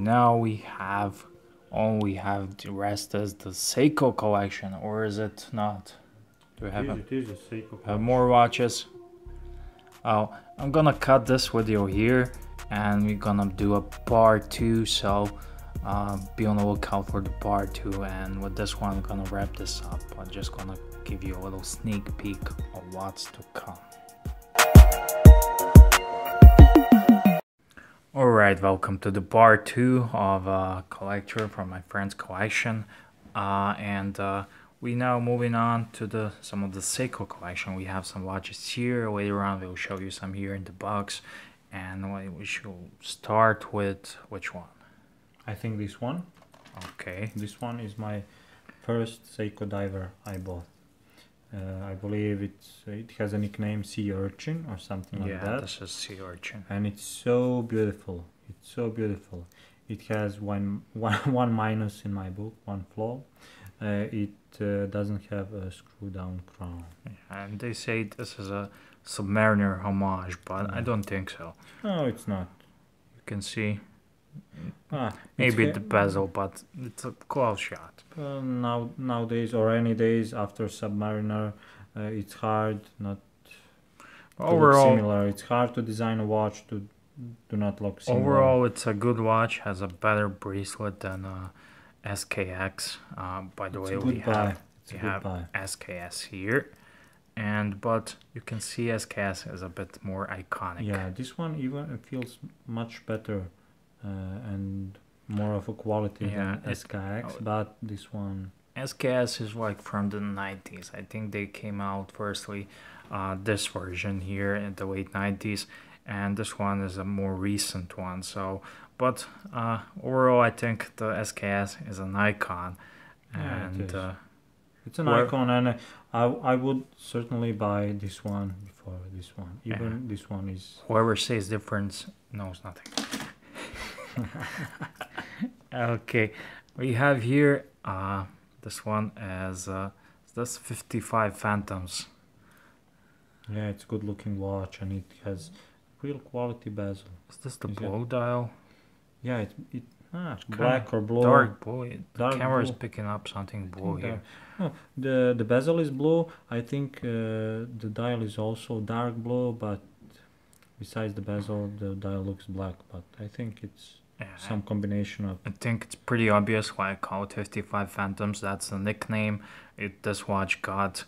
now we have the rest is the SEIKO collection, or is it not? Do we have It is a SEIKO have more watches? Oh, I'm gonna cut this video here and we're gonna do a part 2, so be on the lookout for the part 2. And with this one I'm gonna wrap this up. I'm just gonna give you a little sneak peek of what's to come. Alright, welcome to the part 2 of a collector from my friend's collection, and we now moving on to some of the SEIKO collection. We have some watches here. Later on we'll show you some here in the box, and we should start with which one? I think this one. Okay. This one is my first SEIKO diver I bought. I believe it has a nickname Sea Urchin or something like that. Yeah, this is Sea Urchin. And it's so beautiful. It's so beautiful. It has one minus in my book, one flaw. It doesn't have a screw down crown. Yeah, and they say this is a Submariner homage, but I don't think so. No, it's not. You can see maybe the bezel, but it's a close shot. Nowadays or any days after Submariner, it's hard not to overall look similar. It's hard to design a watch to do not look similar. Overall, it's a good watch. Has a better bracelet than SKX. By the way, we have SKS here, but you can see SKS is a bit more iconic. Yeah, this one even feels much better and more of a quality than SKX, but this one SKS is like from the 90s. I think they came out firstly this version here in the late 90s, and this one is a more recent one. So but overall I think the SKS is an icon, and it's an icon, and I would certainly buy this one before this one. Even this one is, whoever says difference knows nothing. Okay, we have here this one as this 55 Phantoms. Yeah, it's a good looking watch, and it has real quality bezel. Is this the blue dial? Yeah, black or blue. Dark blue. The camera is blue. picking up something blue here. No, the bezel is blue. I think the dial is also dark blue, but besides the bezel, the dial looks black. But I think it's some combination of. I think it's pretty obvious why I call it 55 Phantoms. That's the nickname this watch got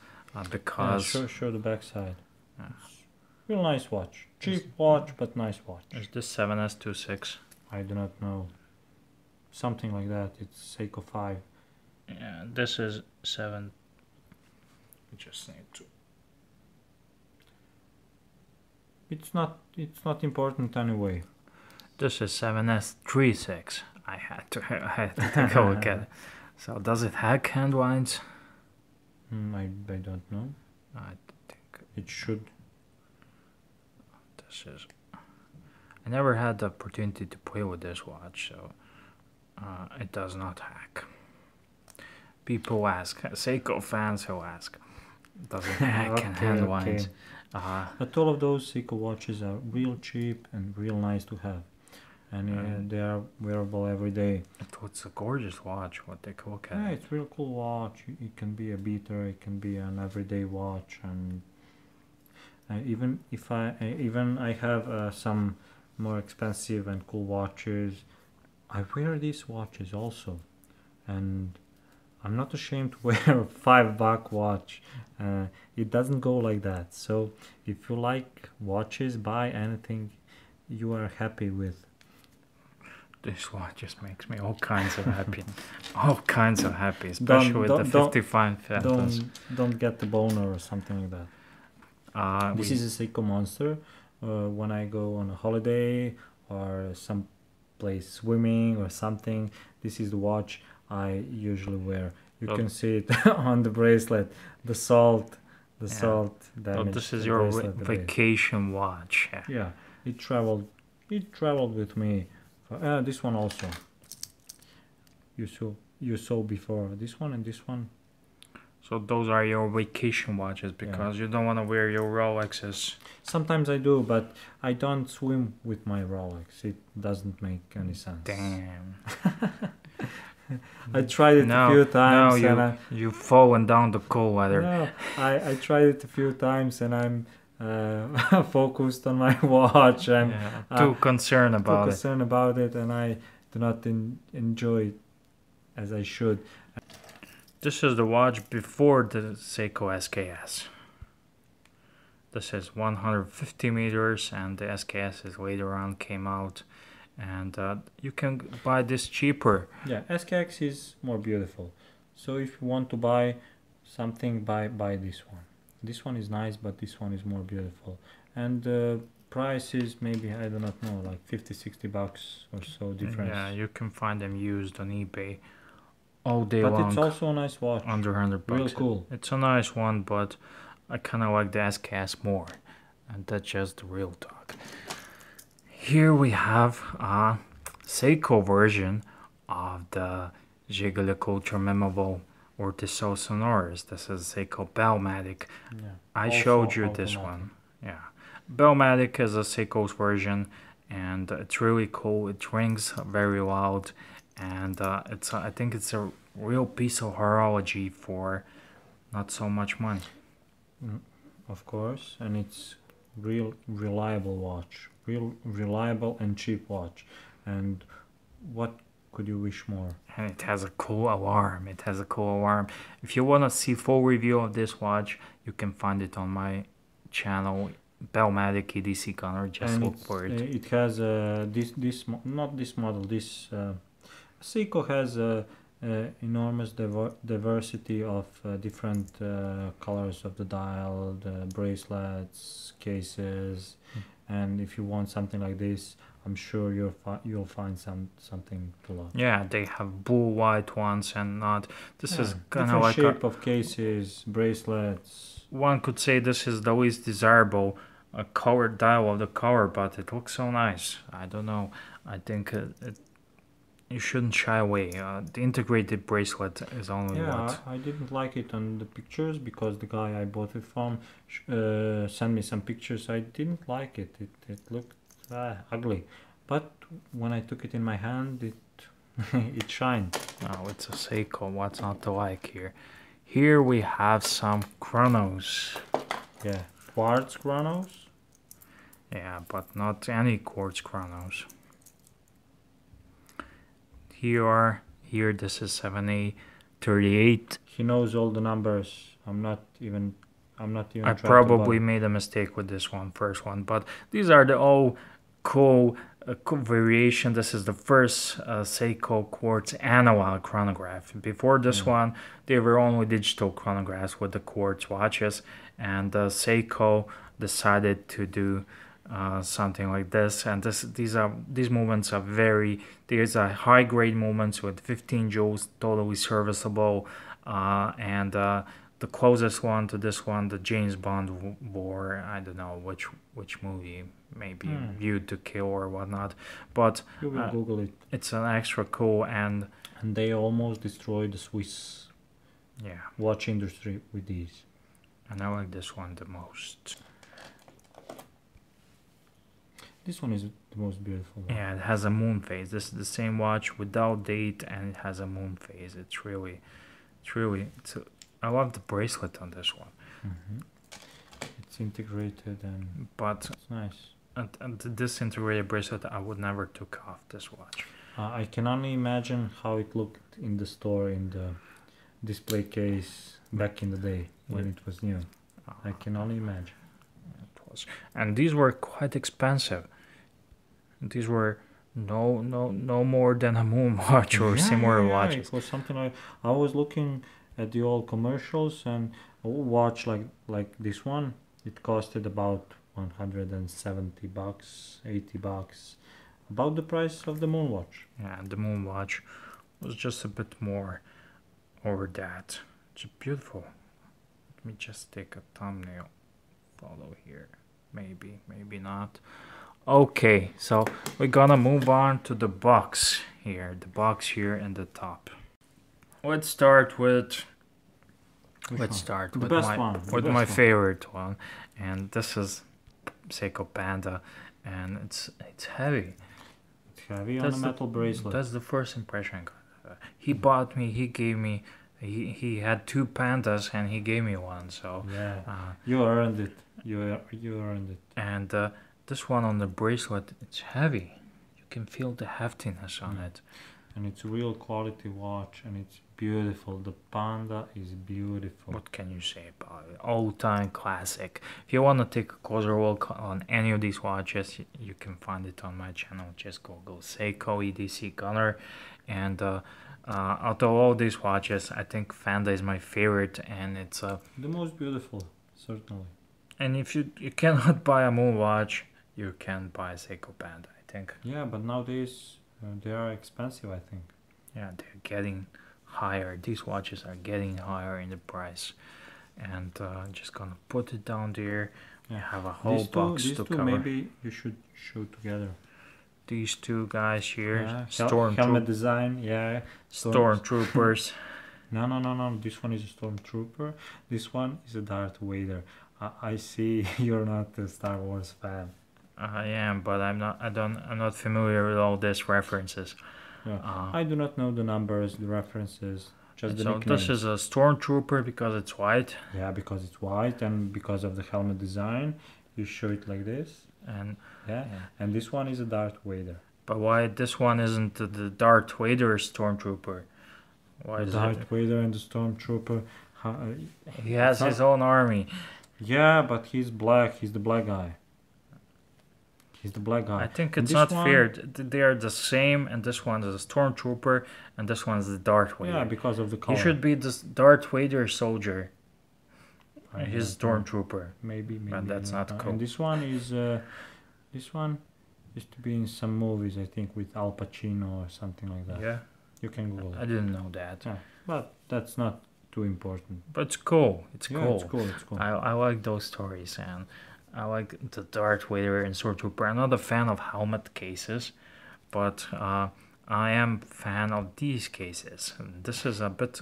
because. Show the back side. Real nice watch. Cheap watch, but nice watch. Is this 7S26? I do not know. Something like that. It's SEIKO 5. Yeah, this is 7. We just need to. It's not important anyway. This is 7S36. I had to take a look at it. So does it have hand winds? I don't know. I think it should. This is. I never had the opportunity to play with this watch, so it does not hack. People ask, SEIKO fans who ask, does it hack and hand winds? But all of those SEIKO watches are real cheap and real nice to have, and they are wearable every day. It's a gorgeous watch. What take a look at. Yeah, it's a real cool watch. It can be a beater, it can be an everyday watch, and even if I have some more expensive and cool watches, I wear these watches also, and I'm not ashamed to wear a $5 watch. It doesn't go like that. So if you like watches, buy anything you are happy with. This watch just makes me all kinds of happy. All kinds of happy, especially with the 55 Phantoms. Don't get the boner or something like that. This is a SEIKO Monster. When I go on a holiday or some place swimming or something, this is the watch I usually wear. You can see it on the bracelet, the salt damage. This is your vacation watch. Yeah, it traveled with me. This one also. You saw before this one and this one. So those are your vacation watches because you don't want to wear your Rolexes. Sometimes I do, but I don't swim with my Rolex. It doesn't make any sense. Damn. I tried it a few times. No, you've fallen down the cold weather. No, I tried it a few times and I'm focused on my watch. I'm too concerned about it, and I do not enjoy it as I should. This is the watch before the SEIKO SKS. This is 150 meters, and the SKS is later on came out, and you can buy this cheaper. Yeah, SKX is more beautiful. So if you want to buy something, buy this one. This one is nice, but this one is more beautiful. And the price is maybe, I do not know, like 50-60 bucks or so difference. Yeah, you can find them used on eBay all day long. But it's also a nice watch. Under 100 bucks. Real cool. It's a nice one, but I kind of like the SKS more. And that's just the real talk. Here we have a SEIKO version of the Gigalic Ultra Memorable or Tissot Sonoris. This is SEIKO Bellmatic. Yeah. I showed you this one. Yeah. Bellmatic is a SEIKO's version, and it's really cool. It rings very loud, and I think it's a real piece of horology for not so much money. Of course, and it's real reliable watch. Real reliable and cheap watch. And what could you wish more? And it has a cool alarm. If you want to see full review of this watch, you can find it on my channel, Bellmatic EDC Gunner. Just look for it. It has SEIKO has enormous diversity of different colors of the dial, the bracelets, cases, and if you want something like this, I'm sure you'll find something to love. Yeah, they have blue, white ones, and not. This is kind of like shape of cases, bracelets. One could say this is the least desirable colored dial of the color, but it looks so nice. I don't know. I think you shouldn't shy away. The integrated bracelet is only what. I didn't like it on the pictures because the guy I bought it from sent me some pictures. I didn't like it. It looked ugly, but when I took it in my hand, it shined. Oh, it's a SEIKO. What's not to like here? Here we have some chronos. Yeah, quartz chronos. Yeah, but not any quartz chronos. Here this is 7A38. He knows all the numbers. I'm not even. I probably made a mistake with this first one, but these are the all cool variation. This is the first SEIKO quartz analog chronograph. Before this one, they were only digital chronographs with the quartz watches, and SEIKO decided to do something like this. And these movements are there's a high grade movements with 15 joules, totally serviceable, and the closest one to this one, the James Bond wore, I don't know which movie, maybe View to Kill or whatnot, but you will Google it. It's an extra cool, and they almost destroyed the Swiss watch industry with these. And I like this one the most. This one is the most beautiful one. Yeah, it has a moon phase. This is the same watch without date, and it has a moon phase. I love the bracelet on this one. It's integrated but it's nice. And this integrated bracelet, I would never took off this watch. I can only imagine how it looked in the store in the display case back in the day when it was new. I can only imagine. It was, and these were quite expensive. These were no more than a moon watch or similar watches. It was something like, I was looking at the old commercials, and a watch like this one, it costed about 170 bucks, 80 bucks, about the price of the moon watch. Yeah, the moon watch was just a bit more over that. It's beautiful. Let me just take a thumbnail photo here. Maybe not. Okay, so we're gonna move on to the box here. The box here in the top. Let's start with Which Let's one? start The with best my one. The with best my one. favorite one, and this is Seiko Panda, and it's heavy. It's heavy on That's a the metal bracelet. that's the first impression I got. He bought me. He gave me. He had two pandas, and he gave me one. So, Yeah, uh, you earned it. You earned it. and this one on the bracelet, it's heavy. You can feel the heftiness on it. And it's a real quality watch, and it's beautiful. The Panda is beautiful. What can you say about it? All-time classic. If you want to take a closer look on any of these watches, you can find it on my channel. Just Google Seiko EDC Gunner. And out of all these watches, I think Panda is my favorite, and it's The most beautiful, certainly. and if you cannot buy a moon watch, you can buy a Seiko Panda, I think. Yeah, but nowadays they are expensive, I think. Yeah, they're getting higher. These watches are getting higher in the price. And I'm just gonna put it down there. Yeah. I have a whole These box two to cover. maybe you should show together. These two guys here, Yeah, stormtroopers. helmet design, yeah. Stormtroopers. No. This one is a stormtrooper. This one is a Darth Vader. I see you're not a Star Wars fan. I am, but I'm not. I'm not familiar with all these references. Yeah. I do not know the numbers, the references, just the So nicknames. this is a stormtrooper because it's white, Yeah, because it's white and because of the helmet design, you show it like this. and Yeah. And this one is a Darth Vader. but why this one isn't the Darth Vader stormtrooper? Why The is Darth it? Vader and the stormtrooper. He has his own army. Yeah, but he's black. He's the black guy. He's the black guy. I think And it's this not one- fair. They are the same, and this one is a stormtrooper, and this one is the Darth Vader. Yeah, because of the He color. should be the Darth Vader soldier. I His don't know. stormtrooper. Maybe. But that's yeah. not cool. And this one is used to be in some movies, I think, with Al Pacino or something like that. Yeah, You can Google I it. didn't know that. Yeah. But that's not too important. But it's cool. It's Yeah, cool. it's cool. It's cool. I like those stories, and I like the Darth Vader and Stormtrooper. I'm not a fan of helmet cases, but I am fan of these cases. And this is a bit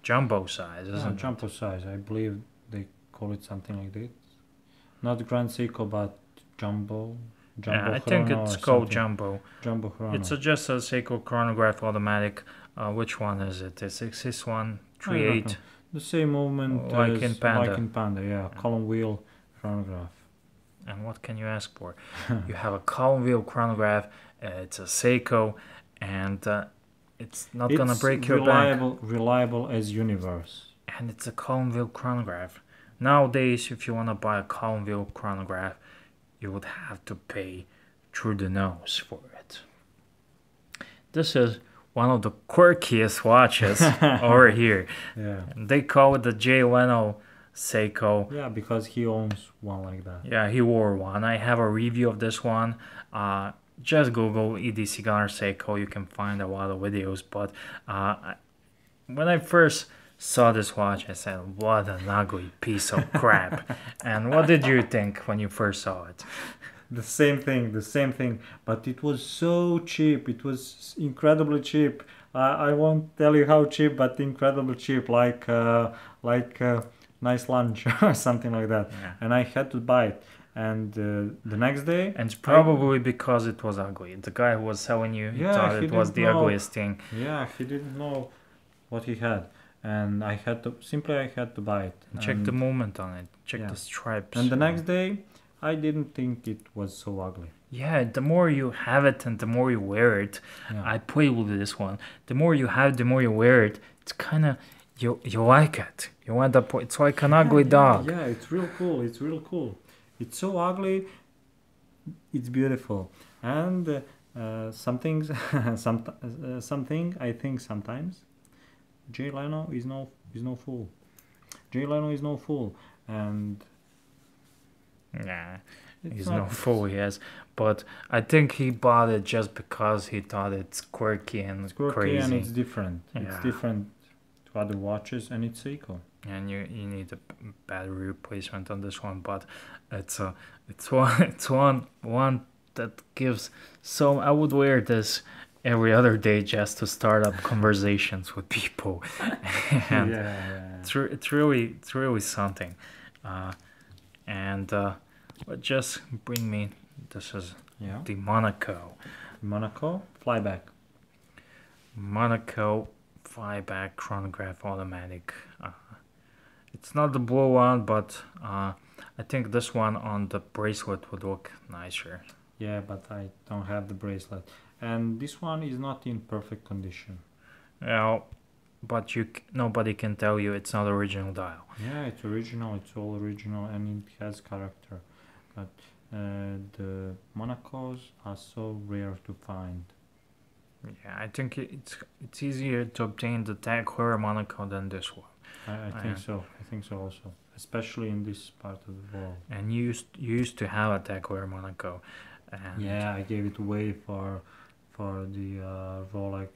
jumbo size, isn't it? Jumbo size. I believe they call it something like this. Not Grand Seiko, but Jumbo. Yeah, I think Chrono it's or called something. Jumbo. Jumbo Chrono. It's just a Seiko chronograph automatic. Which one is it? Is it this one? I don't 3.8? know. The same movement Like as in Panda. Like in Panda, yeah. Column wheel chronograph. And what can you ask for? You have a column wheel chronograph. It's a Seiko, and it's not gonna break your bank. Reliable as universe. And it's a column wheel chronograph. Nowadays, if you wanna buy a column wheel chronograph, you would have to pay through the nose for it. This is one of the quirkiest watches over here. Yeah. They call it the Jay Leno Seiko. Yeah, because he owns one like that. Yeah, he wore one. I have a review of this one. Just Google EDC Gunner Seiko. You can find a lot of videos. But when I first saw this watch, I said, what an ugly piece of crap. And what did you think when you first saw it? The same thing. But it was so cheap. It was incredibly cheap. I won't tell you how cheap, but incredibly cheap. Like nice lunch or something like that. Yeah. And I had to buy it. And the next day, And it's probably because it was ugly. The guy who was selling you thought he it was the didn't know. ugliest thing. Yeah, he didn't know what he had, and I had to buy it. Check the And- movement on it. Check Yeah. the stripes. And the next day, I didn't think it was so ugly. Yeah, the more you have it and the more you wear it, Yeah. I play with this one. The more you have, the more you wear it. It's kind of you like it. You end up. It's like an ugly dog. Yeah, it's real cool. It's real cool. It's so ugly. It's beautiful. And some things, something I think sometimes, Jay Leno is no fool. Jay Leno is no fool, and Nah, it's he's not, no fool. He has, but I think he bought it just because he thought it's quirky and It's quirky crazy. and it's different. It's Yeah. different to other watches, and it's Seiko. And you need a battery replacement on this one, but it's one that gives. So I would wear this every other day just to start up conversations with people, and Yeah. it's really something. Uh, and but just bring me. This is Yeah. the Monaco. Monaco flyback. Monaco flyback chronograph automatic. It's not the blue one, but I think this one on the bracelet would look nicer. Yeah, but I don't have the bracelet, and this one is not in perfect condition. Well, but nobody can tell you it's not original dial. Yeah, it's original. It's all original, and it has character. But the Monacos are so rare to find. Yeah, I think it's easier to obtain the tag clear Monaco than this one. I think so. I think so also, especially in this part of the world. And you used to have a tag clear Monaco, and Yeah, I gave it away for the Rolex.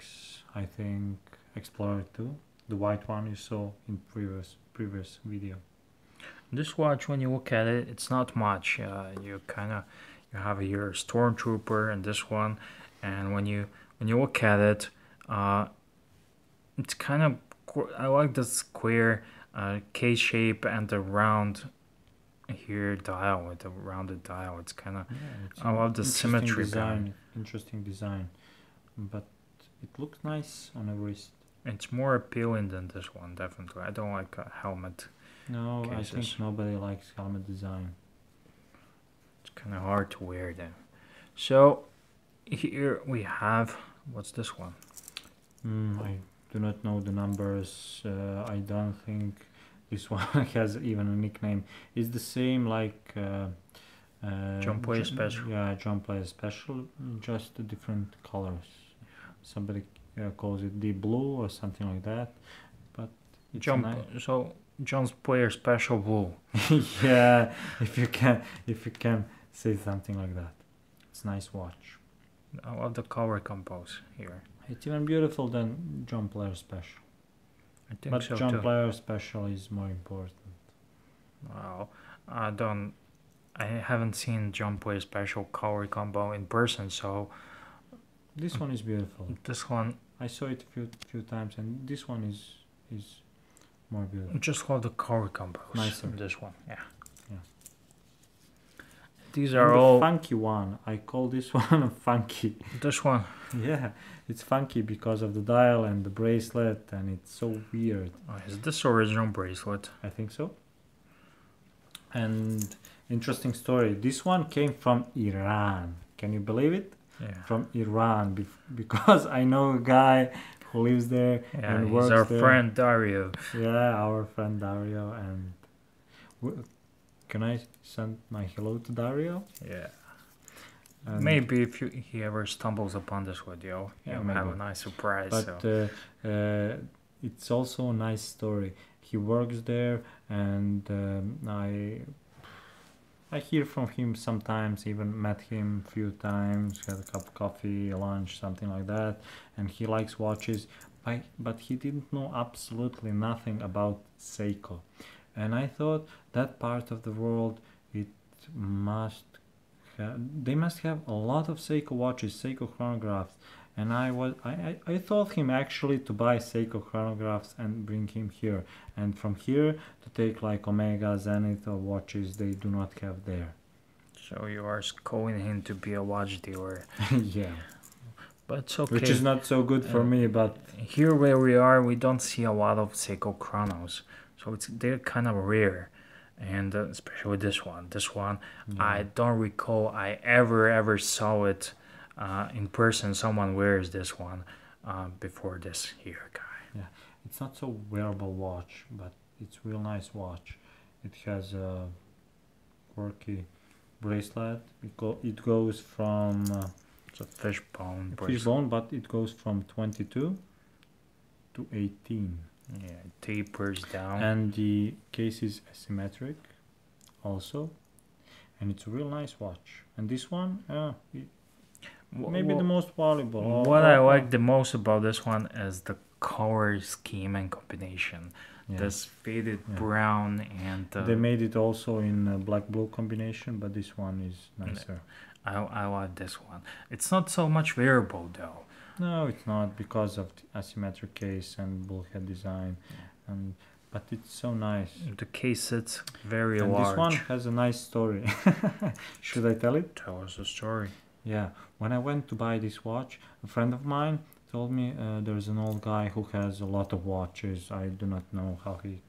I think Explorer 2, the white one you saw in previous video. this watch, when you look at it, it's not much. You have your Stormtrooper and this one, and when you look at it, it's kind of I like the square K shape and the round here dial with the rounded dial. It's kind of Yeah, it's I love the interesting symmetry design. behind. Interesting design, but it looks nice on a wrist. It's more appealing than this one, definitely. I don't like a helmet. No, I Cases. think nobody likes helmet design. It's kind of hard to wear them. So here we have what's this one? I do not know the numbers. I don't think this one has even a nickname. It's the same like John Player Special. Yeah, John Player Special, just different colors. Somebody calls it the blue or something like that. But it's So John's Player Special Blue. yeah, if you can say something like that. It's a nice watch. I love the color compose here. It's even beautiful than John Player Special. I think But so John too. Player Special is more important. Wow. I haven't seen John Player Special color combo in person, so This one is beautiful. this one I saw it a few times, and this one is more beautiful. just love the color combos. Nicer. This one, yeah. Yeah. These And are the all funky one. I call this one funky. this one. Yeah, it's funky because of the dial and the bracelet, and it's so weird. Is this original bracelet? I think so. And interesting story. This one came from Iran. Can you believe it? Yeah. From Iran, because I know a guy who lives there Yeah, and he's works our there. friend Dario. Yeah, our friend Dario. And can I send my hello to Dario? Yeah. And Maybe if he ever stumbles upon this video, Yeah, he'll have a maybe. nice surprise. But so. it's also a nice story. He works there, and I hear from him sometimes. Even met him a few times, had a cup of coffee, lunch, something like that. And he likes watches, but he didn't know absolutely nothing about SEIKO. And I thought that part of the world, it must they must have a lot of SEIKO watches, SEIKO chronographs. And I thought him actually to buy SEIKO chronographs and bring him here, and from here to take like Omega, Zenith or watches they do not have there. So you are calling him to be a watch dealer, Yeah, but it's okay. which is not so good for me, but Here where we are, we don't see a lot of Seiko chronos, so they're kind of rare, and especially this one. This one, I don't recall I ever saw it in person. Someone wears this one before this here guy. yeah, it's not so wearable watch, but it's real nice watch. It has a quirky bracelet. It goes from It's a fishbone bracelet. fishbone, but it goes from 22 to 18. Yeah, it tapers down. And the case is asymmetric also, and it's a real nice watch. And this one maybe the most valuable. What I like the most about this one is the color scheme and combination. Yeah. This faded Yeah. brown and They made it also in a black blue combination, but this one is nicer. I like this one. It's not so much variable though. No, it's not, because of the asymmetric case and bullhead design. And but it's so nice. The case sits very And large. this one has a nice story. Should I tell it? Tell us the story. Yeah, when I went to buy this watch, a friend of mine told me there's an old guy who has a lot of watches. I do not know how he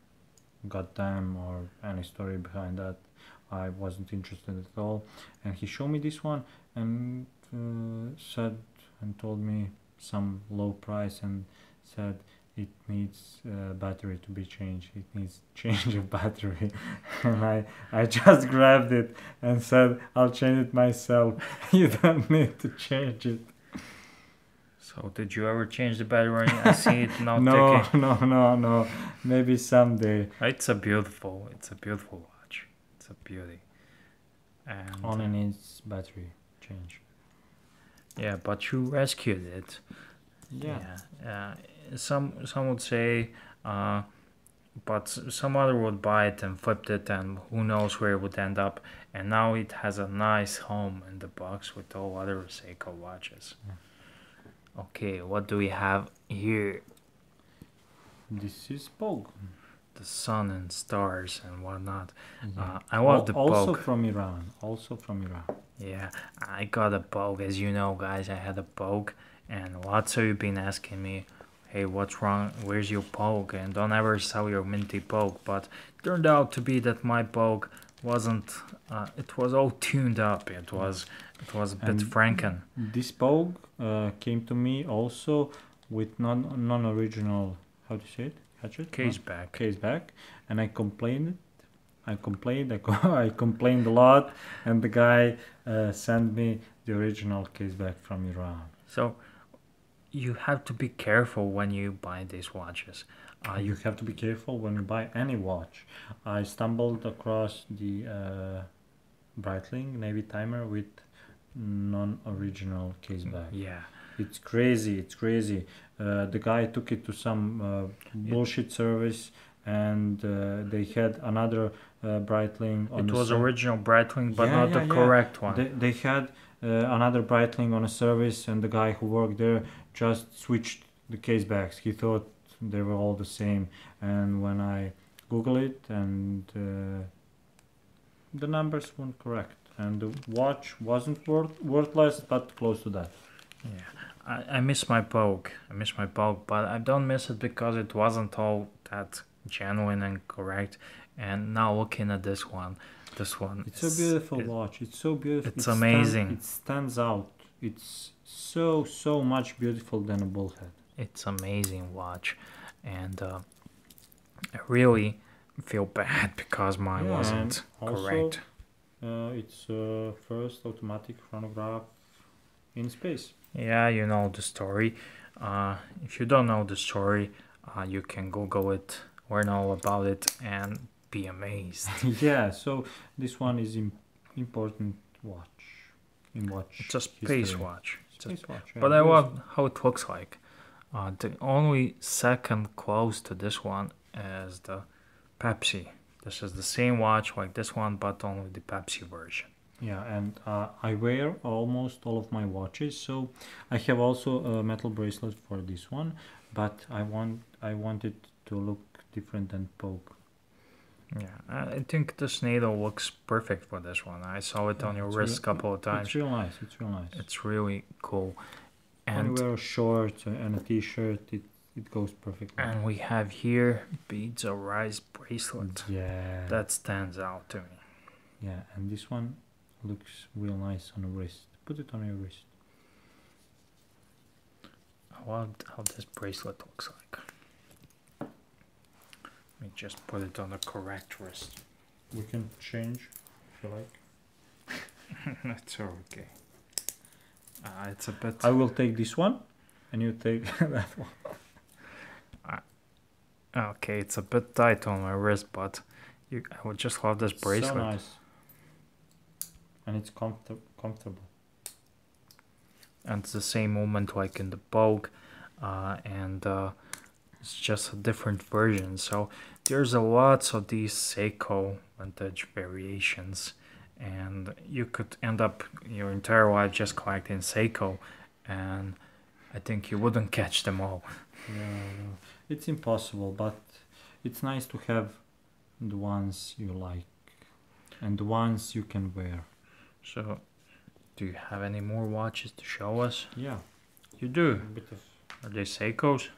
got them or any story behind that. I wasn't interested at all. And he showed me this one and said and told me some low price and said it needs battery to be changed. It needs change of battery. And I just grabbed it and said, I'll change it myself. You don't need to change it. So did you ever change the battery? I see it now No, ticking. no. Maybe someday. It's a beautiful watch. It's a beauty. And Only needs battery change. yeah, but you rescued it. Yeah. Some would say, but some other would buy it and flipped it, and who knows where it would end up. And now it has a nice home in the box with all other Seiko watches. Okay, what do we have here? This is Pogue. The sun and stars and whatnot. Yeah. I love the also Pogue. from Iran. Also from Iran. Yeah, I got a Pogue. As you know, guys, I had a Pogue, and lots of you been asking me, hey, what's wrong? Where's your Pogue? And don't ever sell your minty Pogue. But it turned out to be that my Pogue wasn't. It was all tuned up. It was a bit Franken. This Pogue came to me also with non-original. How do you say it? Hatchet? Case back. Case back, and I complained. I complained a lot, and the guy sent me the original case back from Iran. So you have to be careful when you buy these watches. You have to be careful when you buy any watch. I stumbled across the Breitling Navy timer with non-original case back. Yeah. It's crazy. The guy took it to some bullshit service, and they had another Breitling on It the was original Breitling, but Yeah, not yeah, the yeah. correct one. They had another Breitling on a service, and the guy who worked there just switched the case backs. He thought they were all the same, and when I Google it, and the numbers weren't correct, and the watch wasn't worthless, but close to that. Yeah, I miss my Pogue. But I don't miss it because it wasn't all that genuine and correct. And now looking at this one, It's a beautiful watch. It's so beautiful. It's amazing. It stands out. It's so much beautiful than a bullhead. It's amazing watch, and I really feel bad because mine Yeah, wasn't and also, correct. It's first automatic chronograph in space. Yeah, you know the story. If you don't know the story, you can Google it, learn all about it, and be amazed. Yeah, so this one is important watch. It's a space history. watch. Space watch. Yeah, But I beautiful. love how it looks like. The only second close to this one is the Pepsi. This is the same watch like this one, but only the Pepsi version. Yeah, and I wear almost all of my watches, so I have also a metal bracelet for this one, but I want it to look different than Poke. Yeah, I think this needle looks perfect for this one. I saw it on your wrist a couple of times. It's real nice. It's really cool. When And you wear a short and a t-shirt, it goes perfectly. and we have here beads of rice bracelet. Yeah. That stands out to me. Yeah, and this one looks real nice on the wrist. Put it on your wrist. I love how this bracelet looks like. Let me just put it on the correct wrist. We can change if you like. That's okay. It's a bit. I will take this one, and you take that one. Okay, it's a bit tight on my wrist, but I would just love this bracelet. So nice. And it's comfortable. And it's the same movement like in the Pogue, and it's just a different version. So there's a lots of these Seiko vintage variations, and you could end up your entire life just collecting Seiko, and I think you wouldn't catch them all. Yeah, no. It's impossible, but it's nice to have the ones you like and the ones you can wear. So, do you have any more watches to show us? Yeah, You a do. bit of. Are they Seikos?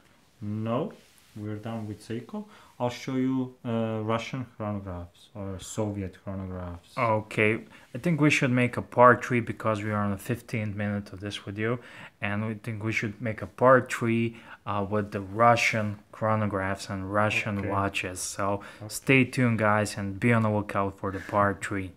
No, we're done with SEIKO. I'll show you Russian chronographs or Soviet chronographs. Okay, I think we should make a part 3 because we are on the 15th minute of this video, and we think we should make a part 3 with the Russian chronographs and Russian Okay. watches. So Okay. stay tuned, guys, and be on the lookout for the part 3.